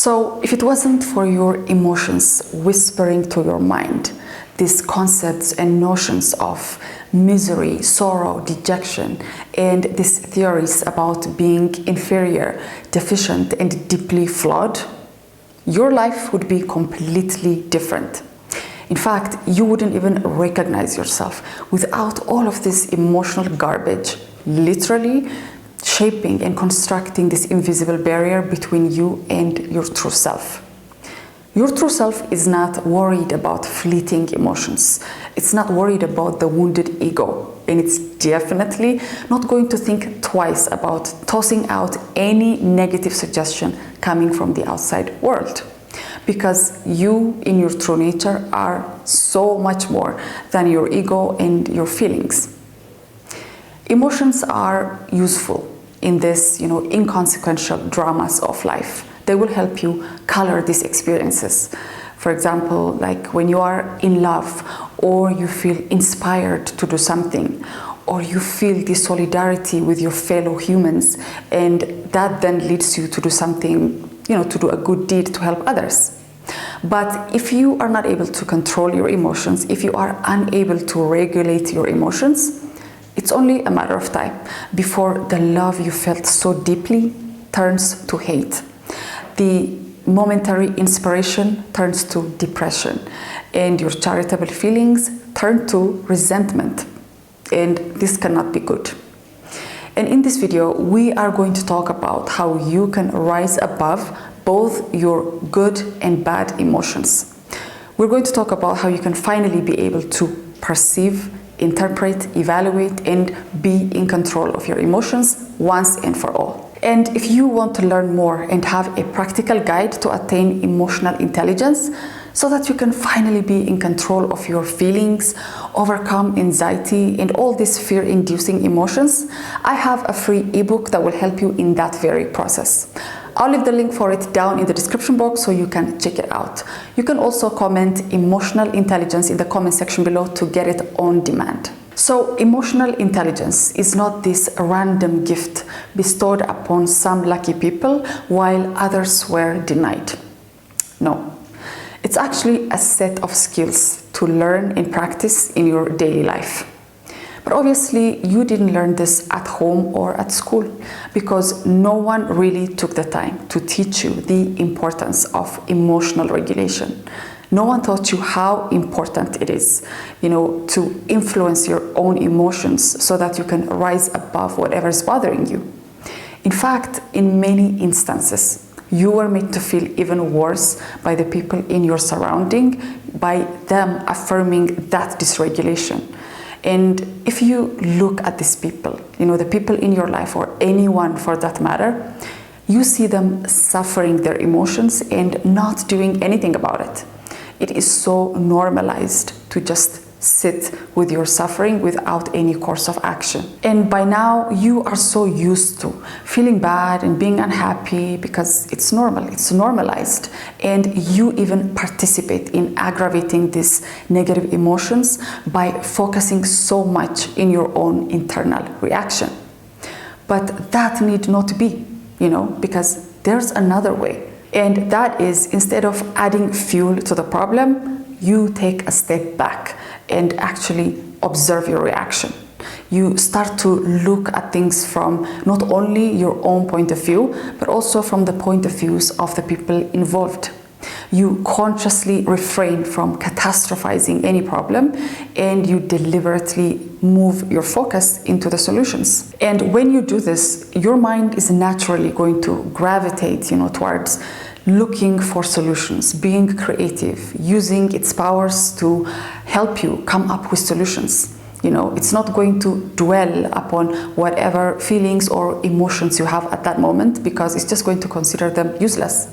So if it wasn't for your emotions whispering to your mind these concepts and notions of misery, sorrow, dejection, and these theories about being inferior, deficient, and deeply flawed, your life would be completely different. In fact, you wouldn't even recognize yourself without all of this emotional garbage, literally shaping and constructing this invisible barrier between you and your true self. Your true self is not worried about fleeting emotions. It's not worried about the wounded ego. And it's definitely not going to think twice about tossing out any negative suggestion coming from the outside world. Because you, in your true nature, are so much more than your ego and your feelings. Emotions are useful in this, inconsequential dramas of life. They will help you color these experiences. For example, like when you are in love, or you feel inspired to do something, or you feel the solidarity with your fellow humans, and that then leads you to do something, to do a good deed to help others. But if you are not able to control your emotions, if you are unable to regulate your emotions, it's only a matter of time before the love you felt so deeply turns to hate. The momentary inspiration turns to depression, and your charitable feelings turn to resentment. And this cannot be good. And in this video, we are going to talk about how you can rise above both your good and bad emotions. We're going to talk about how you can finally be able to perceive, interpret, evaluate, and be in control of your emotions once and for all. And if you want to learn more and have a practical guide to attain emotional intelligence so that you can finally be in control of your feelings, overcome anxiety, and all these fear-inducing emotions, I have a free ebook that will help you in that very process. I'll leave the link for it down in the description box so you can check it out. You can also comment emotional intelligence in the comment section below to get it on demand. So emotional intelligence is not this random gift bestowed upon some lucky people while others were denied. No, it's actually a set of skills to learn and practice in your daily life. But obviously, you didn't learn this at home or at school because no one really took the time to teach you the importance of emotional regulation. No one taught you how important it is, to influence your own emotions so that you can rise above whatever is bothering you. In fact, in many instances, you were made to feel even worse by the people in your surrounding, by them affirming that dysregulation. And if you look at these people, the people in your life, or anyone for that matter, you see them suffering their emotions and not doing anything about it. It is so normalized to just sit with your suffering without any course of action. And by now, you are so used to feeling bad and being unhappy because it's normal, it's normalized. And you even participate in aggravating these negative emotions by focusing so much in your own internal reaction. But that need not be, because there's another way. And that is, instead of adding fuel to the problem, you take a step back and actually observe your reaction. You start to look at things from not only your own point of view, but also from the point of views of the people involved. You consciously refrain from catastrophizing any problem, and you deliberately move your focus into the solutions. And when you do this, your mind is naturally going to gravitate, towards looking for solutions, being creative, using its powers to help you come up with solutions. It's not going to dwell upon whatever feelings or emotions you have at that moment because it's just going to consider them useless.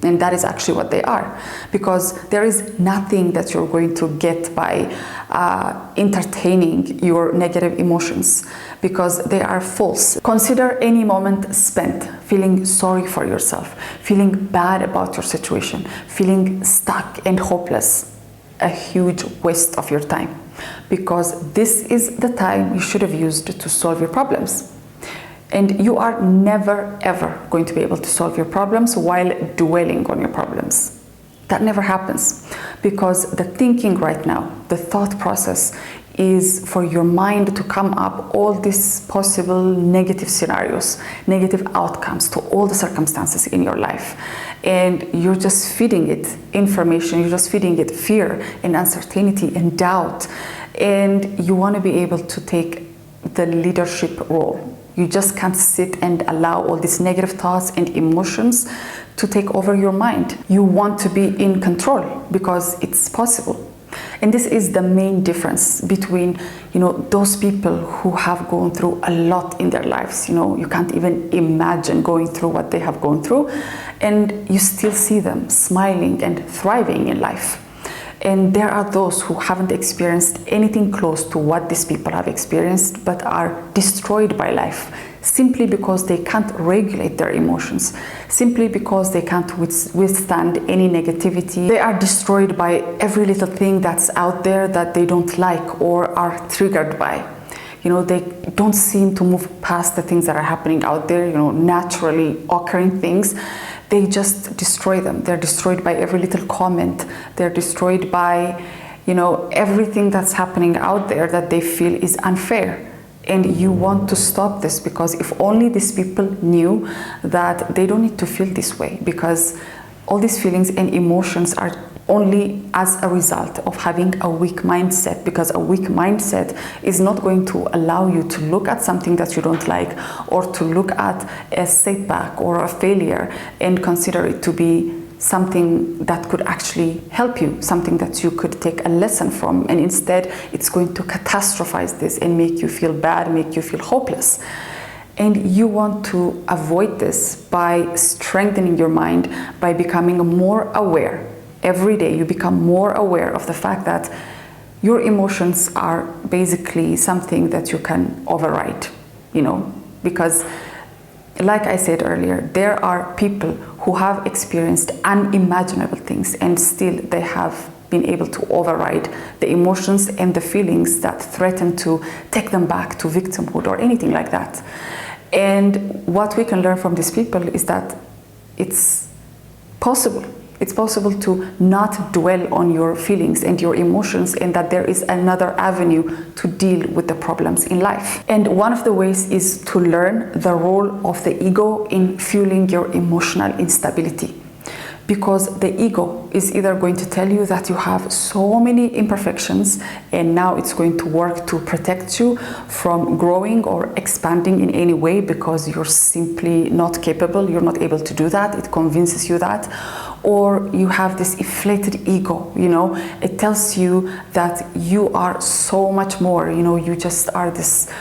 And that is actually what they are, because there is nothing that you're going to get by entertaining your negative emotions, because they are false. Consider any moment spent feeling sorry for yourself, feeling bad about your situation, feeling stuck and hopeless. A huge waste of your time, because this is the time you should have used to solve your problems. And you are never ever going to be able to solve your problems while dwelling on your problems. That never happens, because the thinking right now, the thought process, is for your mind to come up all these possible negative scenarios, negative outcomes to all the circumstances in your life. And you're just feeding it information, you're just feeding it fear and uncertainty and doubt. And you want to be able to take the leadership role. You just can't sit and allow all these negative thoughts and emotions to take over your mind. You want to be in control because it's possible. And this is the main difference between, those people who have gone through a lot in their lives. You can't even imagine going through what they have gone through, and you still see them smiling and thriving in life. And there are those who haven't experienced anything close to what these people have experienced, but are destroyed by life simply because they can't regulate their emotions, simply because they can't withstand any negativity. They are destroyed by every little thing that's out there that they don't like or are triggered by. They don't seem to move past the things that are happening out there, naturally occurring things. They just destroy them. They're destroyed by every little comment. They're destroyed by, everything that's happening out there that they feel is unfair. And you want to stop this, because if only these people knew that they don't need to feel this way, because all these feelings and emotions are only as a result of having a weak mindset, because a weak mindset is not going to allow you to look at something that you don't like or to look at a setback or a failure and consider it to be something that could actually help you, something that you could take a lesson from, and instead it's going to catastrophize this and make you feel bad, make you feel hopeless. And you want to avoid this by strengthening your mind, by becoming more aware. Every day you become more aware of the fact that your emotions are basically something that you can override, because like I said earlier, there are people who have experienced unimaginable things and still they have been able to override the emotions and the feelings that threaten to take them back to victimhood or anything like that. And what we can learn from these people is that it's possible. It's possible to not dwell on your feelings and your emotions, and that there is another avenue to deal with the problems in life. And one of the ways is to learn the role of the ego in fueling your emotional instability. Because the ego is either going to tell you that you have so many imperfections and now it's going to work to protect you from growing or expanding in any way because you're simply not capable, you're not able to do that, it convinces you that. Or you have this inflated ego, it tells you that you are so much more, you just are this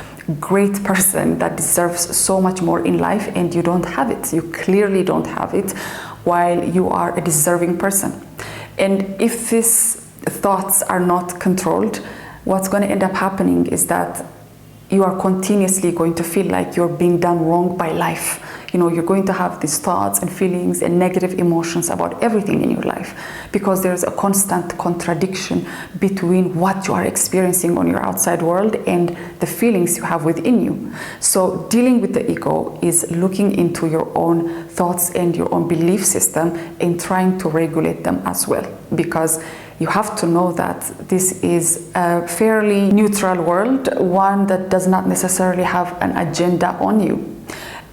great person that deserves so much more in life, and you don't have it. You clearly don't have it, while you are a deserving person. And if these thoughts are not controlled, what's going to end up happening is that you are continuously going to feel like you're being done wrong by life. You're going to have these thoughts and feelings and negative emotions about everything in your life, because there's a constant contradiction between what you are experiencing on your outside world and the feelings you have within you. So dealing with the ego is looking into your own thoughts and your own belief system and trying to regulate them as well, because you have to know that this is a fairly neutral world, one that does not necessarily have an agenda on you.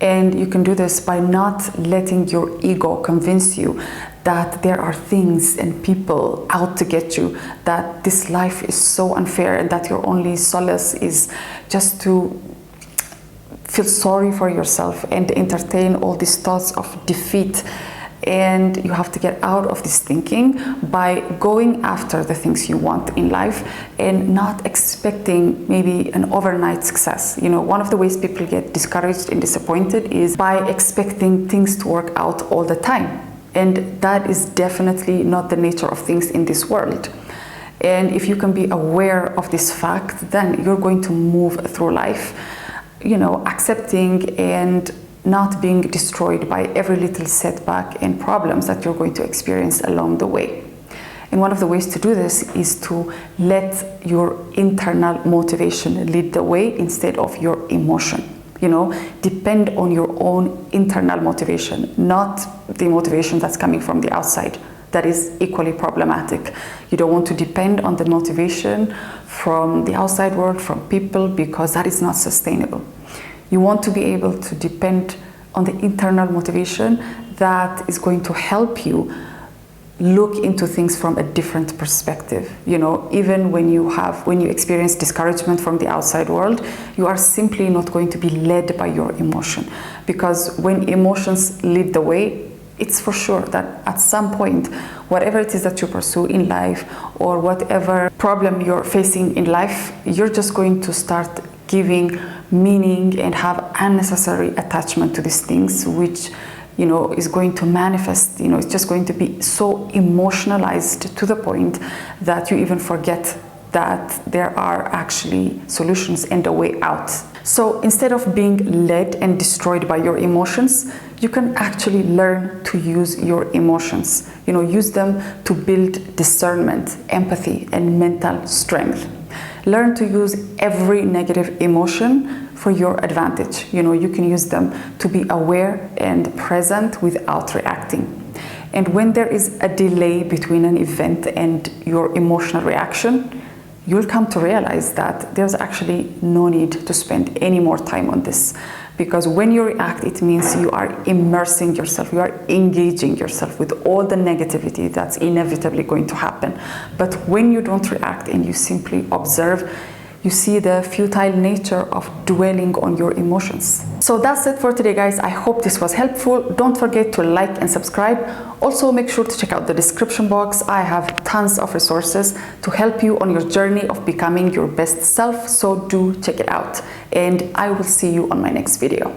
And you can do this by not letting your ego convince you that there are things and people out to get you, that this life is so unfair and that your only solace is just to feel sorry for yourself and entertain all these thoughts of defeat. And you have to get out of this thinking by going after the things you want in life and not expecting maybe an overnight success. One of the ways people get discouraged and disappointed is by expecting things to work out all the time. And that is definitely not the nature of things in this world. And if you can be aware of this fact, then you're going to move through life, accepting and not being destroyed by every little setback and problems that you're going to experience along the way. And one of the ways to do this is to let your internal motivation lead the way instead of your emotion. Depend on your own internal motivation, not the motivation that's coming from the outside. That is equally problematic. You don't want to depend on the motivation from the outside world, from people, because that is not sustainable. You want to be able to depend on the internal motivation that is going to help you look into things from a different perspective. Even when you experience discouragement from the outside world, you are simply not going to be led by your emotion, because when emotions lead the way, it's for sure that at some point, whatever it is that you pursue in life or whatever problem you're facing in life, you're just going to start giving meaning and have unnecessary attachment to these things, which is going to manifest, it's just going to be so emotionalized to the point that you even forget that there are actually solutions and a way out. So instead of being led and destroyed by your emotions, you can actually learn to use your emotions. Use them to build discernment, empathy, and mental strength. Learn to use every negative emotion for your advantage. You can use them to be aware and present without reacting. And when there is a delay between an event and your emotional reaction, you'll come to realize that there's actually no need to spend any more time on this. Because when you react, it means you are immersing yourself, you are engaging yourself with all the negativity that's inevitably going to happen. But when you don't react and you simply observe, you see the futile nature of dwelling on your emotions. So that's it for today, guys. I hope this was helpful. Don't forget to like and subscribe. Also, make sure to check out the description box. I have tons of resources to help you on your journey of becoming your best self. So do check it out. And I will see you on my next video.